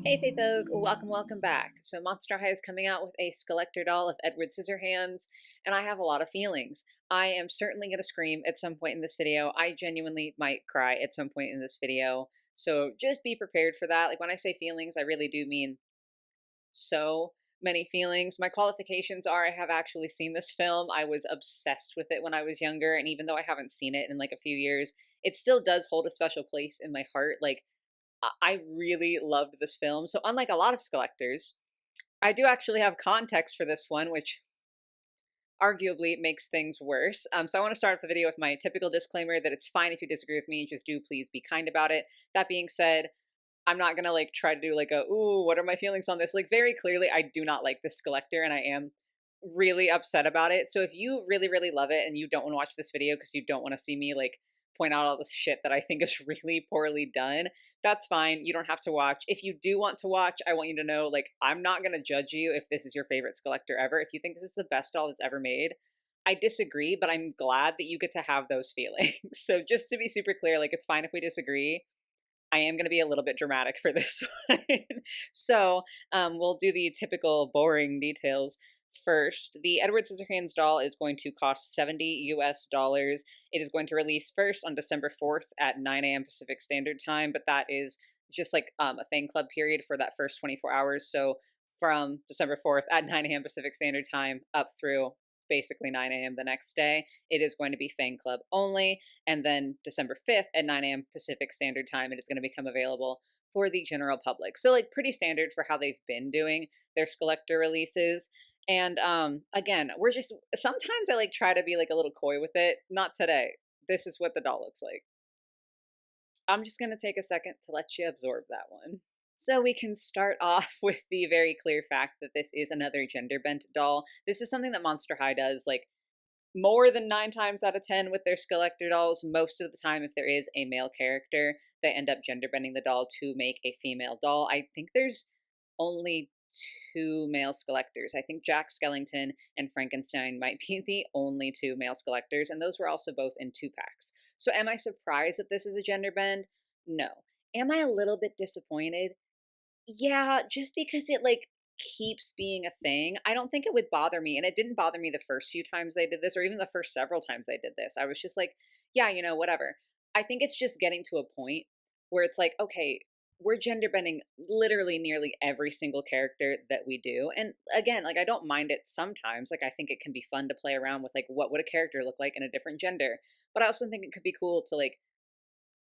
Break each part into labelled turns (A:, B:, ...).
A: Hey Faith Oak, welcome back. So Monster High is coming out with a Skullector doll of Edward Scissorhands, and I have a lot of feelings. I am certainly going to scream at some point in this video. I genuinely might cry at some point in this video, so just be prepared for that. Like when I say feelings, I really do mean so many feelings. My qualifications are I have actually seen this film. I was obsessed with it when I was younger, and even though I haven't seen it in like a few years, it still does hold a special place in my heart. Like I really loved this film. So unlike a lot of Skullectors, I do actually have context for this one, which arguably makes things worse. So I want to start off the video with my typical disclaimer that it's fine if you disagree with me, just do please be kind about it. That being said, I'm not gonna like try to do like a, ooh, what are my feelings on this? Like very clearly, I do not like this Skullector and I am really upset about it. So if you really, really love it and you don't want to watch this video because you don't want to see me like point out all this shit that I think is really poorly done, that's fine. You don't have to watch. If you do want to watch, I want you to know, like, I'm not going to judge you if this is your favorite Skullector ever. If you think this is the best doll that's ever made, I disagree, but I'm glad that you get to have those feelings. So just to be super clear, like, it's fine if we disagree. I am going to be a little bit dramatic for this one. So we'll do the typical boring details first. The Edward Scissorhands doll is going to cost $70 US. It is going to release first on December 4th at 9 a.m. Pacific Standard Time, but that is just like a fan club period for that first 24 hours. So from December 4th at 9 a.m. Pacific Standard Time up through basically 9 a.m. the next day, it is going to be fan club only. And then December 5th at 9 a.m. Pacific Standard Time, it is going to become available for the general public. So like pretty standard for how they've been doing their Skullector releases. And again, we're just sometimes I like try to be like a little coy with it. Not today. This is what the doll looks like. I'm just going to take a second to let you absorb that one. So we can start off with the very clear fact that this is another gender bent doll. This is something that Monster High does like more than 9 times out of 10 with their Skullector dolls. Most of the time, if there is a male character, they end up gender bending the doll to make a female doll. I think there's only 2 male Skullectors. I think Jack Skellington and Frankenstein might be the only 2 male Skullectors, and those were also both in 2-packs. So am I surprised that this is a gender bend? No. Am I a little bit disappointed? Yeah, just because it like keeps being a thing. I don't think it would bother me, and it didn't bother me the first few times they did this, or even the first several times they did this. I was just like, yeah, whatever. I think it's just getting to a point where it's like, okay, we're gender bending literally nearly every single character that we do. And again, like I don't mind it sometimes. Like I think it can be fun to play around with like what would a character look like in a different gender. But I also think it could be cool to like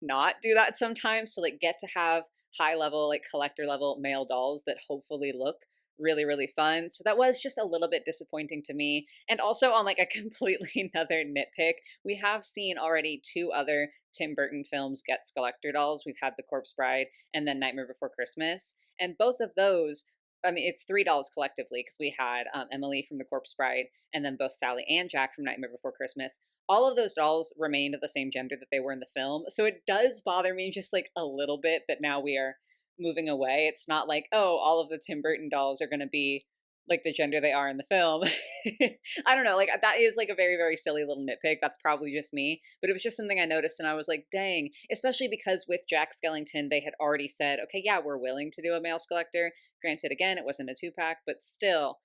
A: not do that sometimes to like get to have high level like collector level male dolls that hopefully look really really fun. So that was just a little bit disappointing to me. And also on like a completely another nitpick, we have seen already 2 other Tim Burton films get Skullector dolls. We've had The Corpse Bride and then Nightmare Before Christmas, and both of those, I mean, it's 3 dolls collectively because we had Emily from The Corpse Bride and then both Sally and Jack from Nightmare Before Christmas. All of those dolls remained the same gender that they were in the film. So it does bother me just like a little bit that now we are moving away. It's not like, oh, all of the Tim Burton dolls are going to be like the gender they are in the film. I don't know. Like that is like a very, very silly little nitpick. That's probably just me, but it was just something I noticed and I was like, dang, especially because with Jack Skellington, they had already said, okay, yeah, we're willing to do a male Skullector. Granted, again, it wasn't a 2-pack, but still.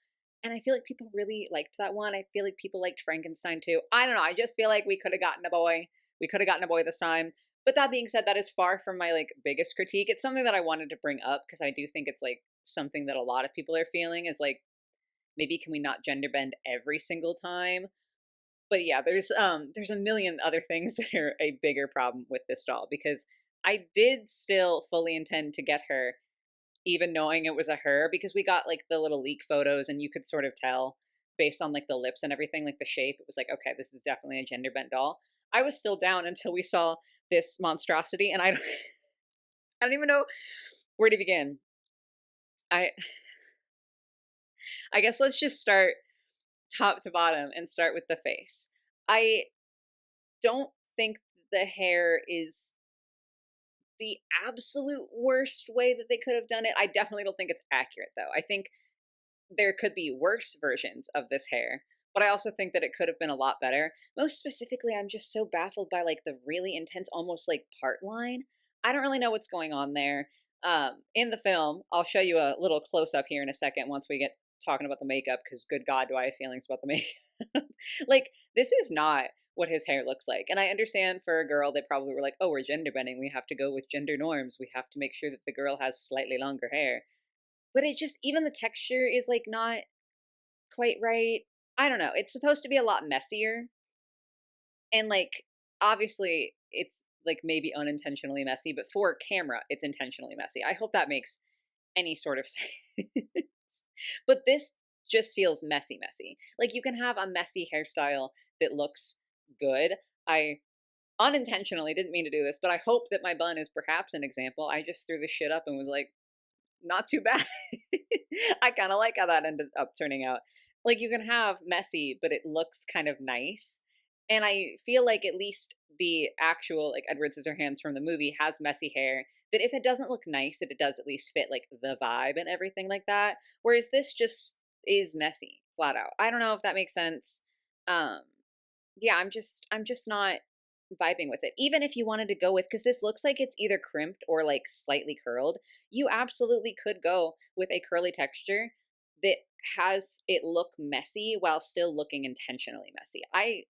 A: And I feel like people really liked that one. I feel like people liked Frankenstein too. I don't know. I just feel like we could have gotten a boy. We could have gotten a boy this time. But that being said, that is far from my like biggest critique. It's something that I wanted to bring up because I do think it's like something that a lot of people are feeling is like, maybe can we not gender bend every single time? But yeah, there's a million other things that are a bigger problem with this doll because I did still fully intend to get her even knowing it was a her because we got like the little leak photos and you could sort of tell based on like the lips and everything, like the shape, it was like, okay, this is definitely a gender bent doll. I was still down until we saw this monstrosity and I don't I don't even know where to begin. I I guess let's just start top to bottom and start with the face. I don't think the hair is the absolute worst way that they could have done it. I definitely don't think it's accurate though. I think there could be worse versions of this hair, but I also think that it could have been a lot better. Most specifically, I'm just so baffled by like the really intense, almost like part line. I don't really know what's going on there. In the film, I'll show you a little close up here in a second once we get talking about the makeup, because good God, do I have feelings about the makeup. Like, this is not what his hair looks like. And I understand for a girl, they probably were like, oh, we're gender bending. We have to go with gender norms. We have to make sure that the girl has slightly longer hair. But it just, even the texture is like not quite right. I don't know. It's supposed to be a lot messier. And like, obviously, it's like maybe unintentionally messy, but for camera, it's intentionally messy. I hope that makes any sort of sense. But this just feels messy, messy. Like, you can have a messy hairstyle that looks good. I unintentionally didn't mean to do this, but I hope that my bun is perhaps an example. I just threw this shit up and was like, not too bad. I kind of like how that ended up turning out. Like, you can have messy, but it looks kind of nice. And I feel like at least the actual like Edward Scissorhands from the movie has messy hair that if it doesn't look nice, it does at least fit like the vibe and everything like that. Whereas this just is messy, flat out. I don't know if that makes sense. Um yeah, I'm just not vibing with it. Even if you wanted to go with, because this looks like it's either crimped or like slightly curled, you absolutely could go with a curly texture that has it look messy while still looking intentionally messy. I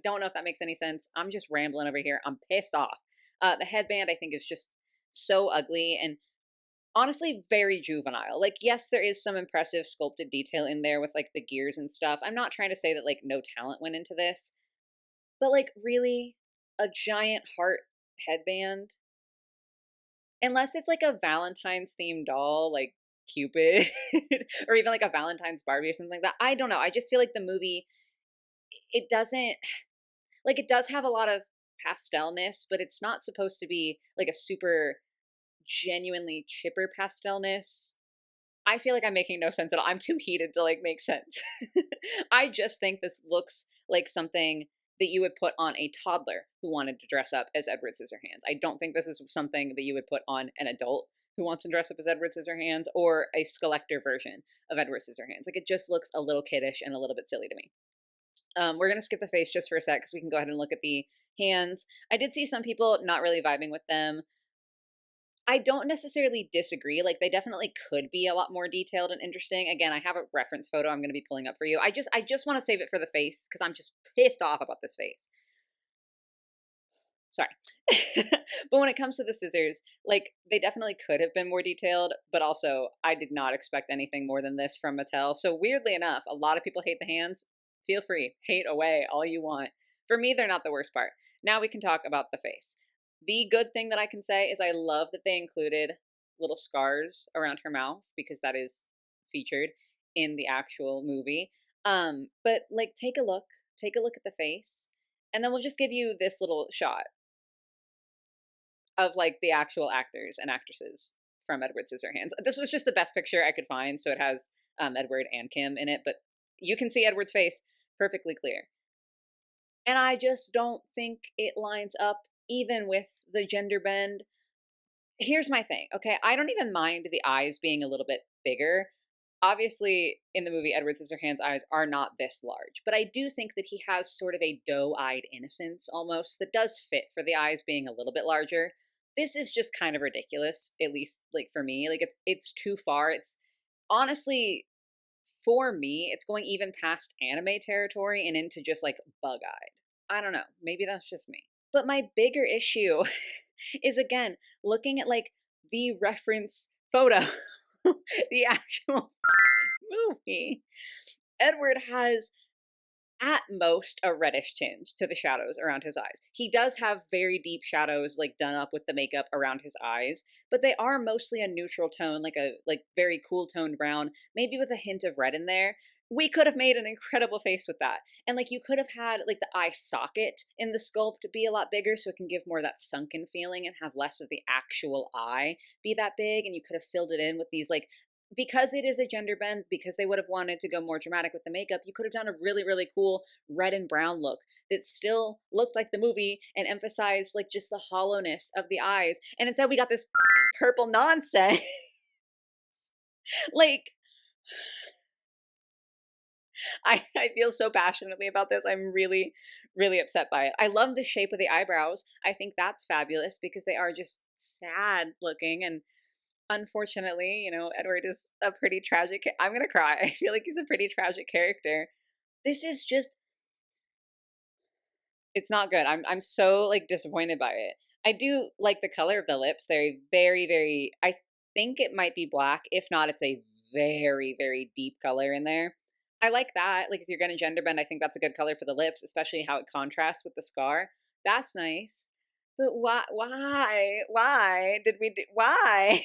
A: don't know if that makes any sense. I'm just rambling over here. I'm pissed off. The headband I think is just so ugly and honestly very juvenile. Like, yes, there is some impressive sculpted detail in there with like the gears and stuff. I'm not trying to say that like no talent went into this, but like, really, a giant heart headband? Unless it's like a Valentine's themed doll, like Cupid, or even like a Valentine's Barbie or something like that. I don't know. I just feel like the movie, it doesn't, like, it does have a lot of pastelness, but it's not supposed to be like a super genuinely chipper pastelness. I feel like I'm making no sense at all. I'm too heated to like make sense. I just think this looks like something that you would put on a toddler who wanted to dress up as Edward Scissorhands. I don't think this is something that you would put on an adult who wants to dress up as Edward Scissorhands or a Skullector version of Edward Scissorhands. Like, it just looks a little kiddish and a little bit silly to me. We're going to skip the face just for a sec because we can go ahead and look at the hands. I did see some people not really vibing with them. I don't necessarily disagree. Like, they definitely could be a lot more detailed and interesting. Again, I have a reference photo I'm going to be pulling up for you. I just want to save it for the face because I'm just pissed off about this face. Sorry. But when it comes to the scissors, like, they definitely could have been more detailed, but also I did not expect anything more than this from Mattel. So weirdly enough, a lot of people hate the hands. Feel free, hate away all you want. For me, they're not the worst part. Now we can talk about the face. The good thing that I can say is I love that they included little scars around her mouth because that is featured in the actual movie. But like, take a look at the face, and then we'll just give you this little shot of like the actual actors and actresses from Edward Scissorhands. This was just the best picture I could find, so it has Edward and Kim in it, but you can see Edward's face perfectly clear. And I just don't think it lines up even with the gender bend. Here's my thing, okay? I don't even mind the eyes being a little bit bigger. Obviously, in the movie, Edward Scissorhands' eyes are not this large, but I do think that he has sort of a doe-eyed innocence almost that does fit for the eyes being a little bit larger. This is just kind of ridiculous, at least like for me. Like, it's too far. It's honestly, for me, it's going even past anime territory and into just like bug-eyed. I don't know. Maybe that's just me. But my bigger issue is, again, looking at like the reference photo, the actual movie. Edward has at most a reddish tinge to the shadows around his eyes. He does have very deep shadows like done up with the makeup around his eyes, but they are mostly a neutral tone, like a very cool toned brown, maybe with a hint of red in there. We could have made an incredible face with that. And like, you could have had like the eye socket in the sculpt to be a lot bigger so it can give more of that sunken feeling and have less of the actual eye be that big, and you could have filled it in with these like, because it is a gender bend, because they would have wanted to go more dramatic with the makeup, you could have done a really, really cool red and brown look that still looked like the movie and emphasized like just the hollowness of the eyes. And instead we got this purple nonsense. Like, I feel so passionately about this. I'm really, really upset by it. I love the shape of the eyebrows. I think that's fabulous because they are just sad looking, and unfortunately, Edward is a pretty tragic I'm gonna cry. I feel like he's a pretty tragic character. This is just it's not good. I'm so, like, disappointed by it. I do like the color of the lips. They're very, very I think it might be black. If not, it's a very, very deep color in there. I like that. Like, if you're gonna gender bend, I think that's a good color for the lips, especially how it contrasts with the scar. That's nice. But Why did we do why?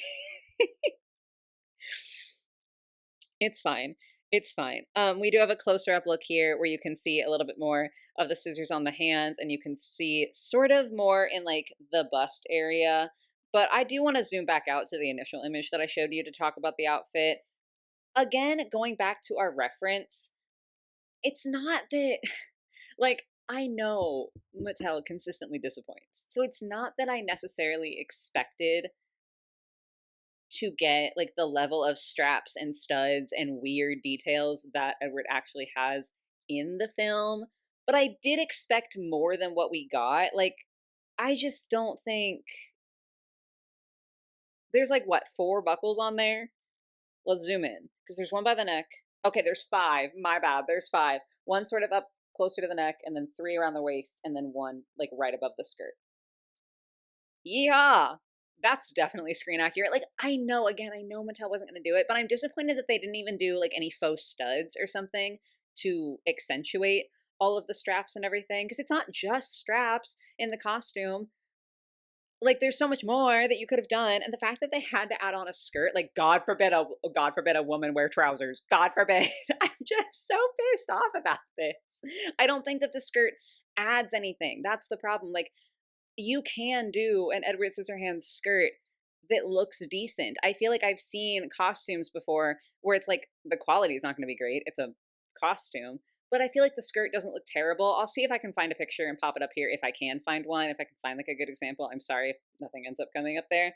A: It's fine. It's fine. We do have a closer up look here where you can see a little bit more of the scissors on the hands, and you can see sort of more in like the bust area. But I do want to zoom back out to the initial image that I showed you to talk about the outfit. Again, going back to our reference, it's not that, like, I know Mattel consistently disappoints. So it's not that I necessarily expected to get like the level of straps and studs and weird details that Edward actually has in the film, but I did expect more than what we got. Like, I just don't think there's like what, four buckles on there? Let's zoom in because there's one by the neck. Okay, there's five. My bad. There's five. One sort of up closer to the neck, and then three around the waist, and then one like right above the skirt. Yeah, that's definitely screen accurate. Like, again, I know Mattel wasn't going to do it, but I'm disappointed that they didn't even do like any faux studs or something to accentuate all of the straps and everything. Because it's not just straps in the costume. Like, there's so much more that you could have done, and the fact that they had to add on a skirt, like, God forbid a woman wear trousers. God forbid. I'm just so pissed off about this. I don't think that the skirt adds anything. That's the problem. Like, you can do an Edward Scissorhands skirt that looks decent. I feel like I've seen costumes before where it's like the quality is not going to be great. It's a costume, but I feel like the skirt doesn't look terrible. I'll see if I can find a picture and pop it up here if I can find one. If I can find like a good example. I'm sorry if nothing ends up coming up there.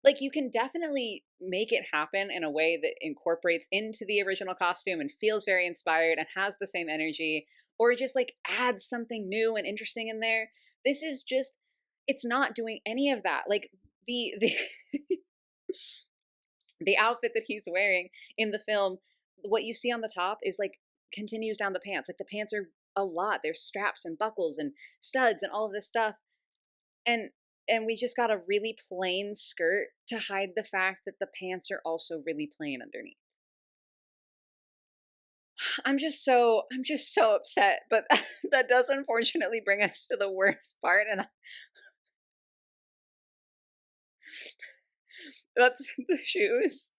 A: Like, you can definitely make it happen in a way that incorporates into the original costume and feels very inspired and has the same energy, or just like adds something new and interesting in there. This is just it's not doing any of that. Like, the the outfit that he's wearing in the film, what you see on the top is like continues down the pants. Like, the pants are a lot. There's straps and buckles and studs and all of this stuff. And we just got a really plain skirt to hide the fact that the pants are also really plain underneath. I'm just so upset, but that does unfortunately bring us to the worst part, and that's the shoes.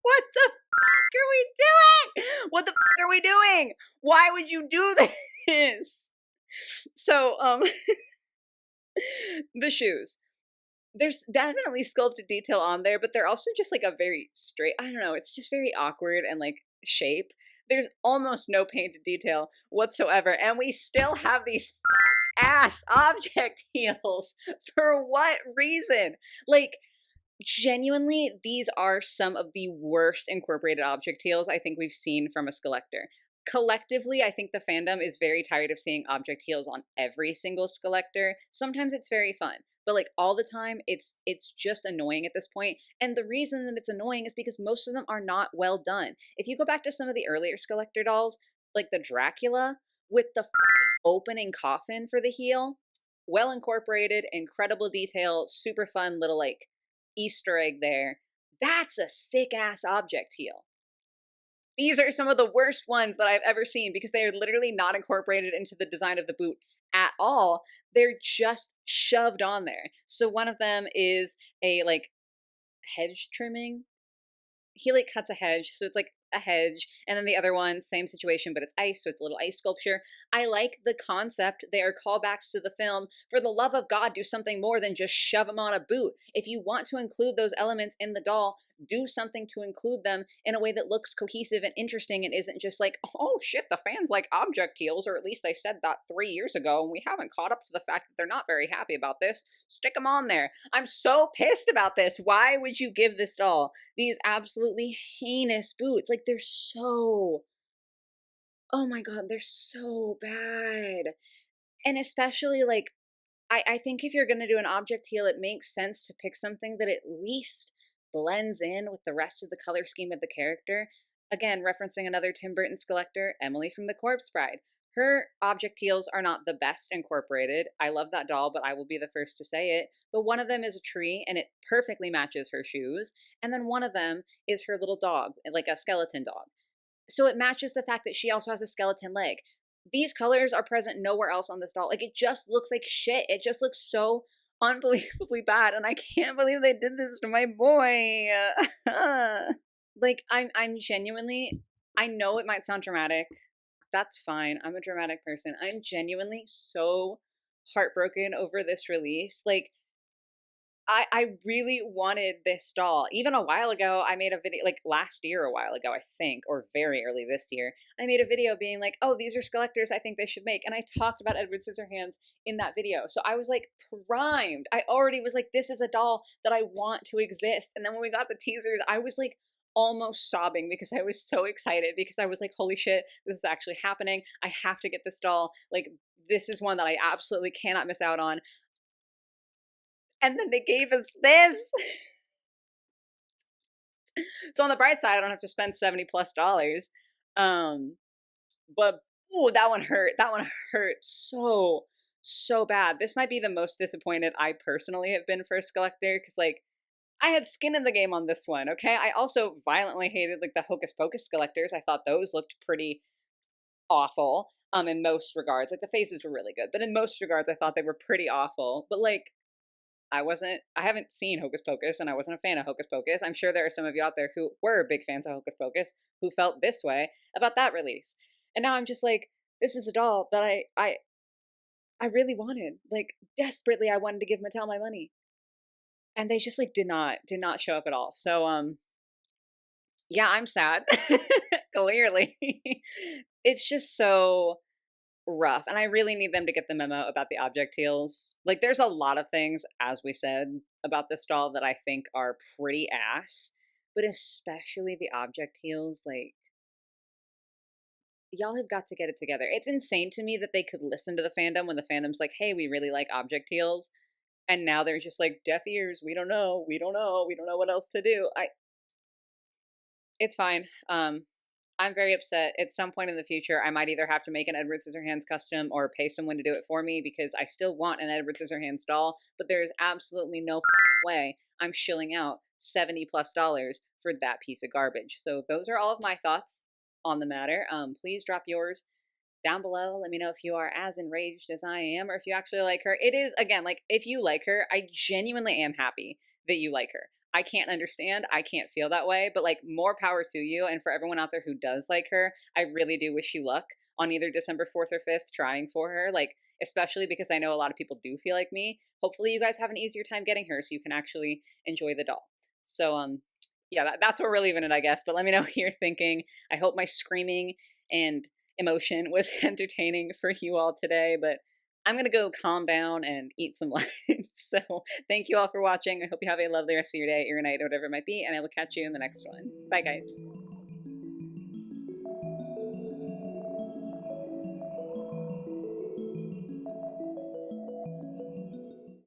A: What the fuck are we doing? What the fuck are we doing? Why would you do this? So, the shoes. There's definitely sculpted detail on there, but they're also just like a very straight, I don't know, it's just very awkward and like shape. There's almost no painted detail whatsoever, and we still have these ass object heels. For what reason? Like, genuinely, these are some of the worst incorporated object heels I think we've seen from a Skullector. Collectively, I think the fandom is very tired of seeing object heels on every single Skullector. Sometimes it's very fun, but like all the time, it's just annoying at this point. And the reason that it's annoying is because most of them are not well done. If you go back to some of the earlier Skullector dolls, like the Dracula with the fucking opening coffin for the heel, well incorporated, incredible detail, super fun little like Easter egg there. That's a sick ass object heel. These are some of the worst ones that I've ever seen because they are literally not incorporated into the design of the boot at all. They're just shoved on there. So one of them is a like hedge trimming. He like cuts a hedge, so it's like a hedge, and then the other one, same situation, but it's ice, so it's a little ice sculpture. I like the concept. They are callbacks to the film. For the love of God, do something more than just shove them on a boot. If you want to include those elements in the doll, do something to include them in a way that looks cohesive and interesting and isn't just like, oh shit, the fans like object heels, or at least they said that 3 years ago, and we haven't caught up to the fact that they're not very happy about this. Stick them on there. I'm so pissed about this. Why would you give this doll these absolutely heinous boots? Like, they're so, oh my God, they're so bad. And especially like I think if you're going to do an object heal, it makes sense to pick something that at least blends in with the rest of the color scheme of the character. Again, referencing another Tim Burton Skullector, Emily from The Corpse Bride. Her object heals are not the best incorporated. I love that doll, but I will be the first to say it. But one of them is a tree, and it perfectly matches her shoes. And then one of them is her little dog, like a skeleton dog. So it matches the fact that she also has a skeleton leg. These colors are present nowhere else on this doll. Like, it just looks like shit. It just looks so unbelievably bad, and I can't believe they did this to my boy. Like, I'm genuinely, I know it might sound dramatic. That's fine. I'm a dramatic person. I'm genuinely so heartbroken over this release. Like, I really wanted this doll. Even a while ago, I made a video, like last year, a while ago, I think, or very early this year, I made a video being like, oh, these are Skullectors I think they should make. And I talked about Edward Scissorhands in that video. So I was like primed. I already was like, this is a doll that I want to exist. And then when we got the teasers, I was like almost sobbing because I was so excited, because I was like, holy shit, this is actually happening. I have to get this doll. Like, this is one that I absolutely cannot miss out on. And then they gave us this. So on the bright side, I don't have to spend $70+. But ooh, that one hurt. That one hurt so bad. This might be the most disappointed I personally have been for a Skullector, because like, I had skin in the game on this one, okay? I also violently hated like the Hocus Pocus Skullectors. I thought those looked pretty awful in most regards. Like, the faces were really good, but in most regards I thought they were pretty awful. But like, I haven't seen Hocus Pocus, and I wasn't a fan of Hocus Pocus. I'm sure there are some of you out there who were big fans of Hocus Pocus who felt this way about that release. And now I'm just like, this is a doll that I really wanted. Like, desperately I wanted to give Mattel my money. And they just like did not show up at all. So yeah, I'm sad. Clearly. It's just so rough, and I really need them to get the memo about the object heals. Like, there's a lot of things, as we said, about this doll that I think are pretty ass, but especially the object heals. Like, y'all have got to get it together. It's insane to me that they could listen to the fandom when the fandom's like, hey, we really like object heals, and now they're just like, deaf ears, we don't know, we don't know, we don't know what else to do. It's fine. I'm very upset. At some point in the future, I might either have to make an Edward Scissorhands custom or pay someone to do it for me, because I still want an Edward Scissorhands doll, but there's absolutely no fucking way I'm shilling out $70+ for that piece of garbage. So those are all of my thoughts on the matter. Please drop yours down below. Let me know if you are as enraged as I am, or if you actually like her. It is, again, like, if you like her, I genuinely am happy that you like her. I can't understand, I can't feel that way, but like, more power to you. And for everyone out there who does like her, I really do wish you luck on either December 4th or 5th trying for her. Like, especially because I know a lot of people do feel like me. Hopefully you guys have an easier time getting her so you can actually enjoy the doll. So yeah, that's where we're leaving it, I guess. But let me know what you're thinking. I hope my screaming and emotion was entertaining for you all today, but I'm gonna go calm down and eat some lunch. So thank you all for watching. I hope you have a lovely rest of your day, your night, or whatever it might be, and I will catch you in the next one. Bye, guys.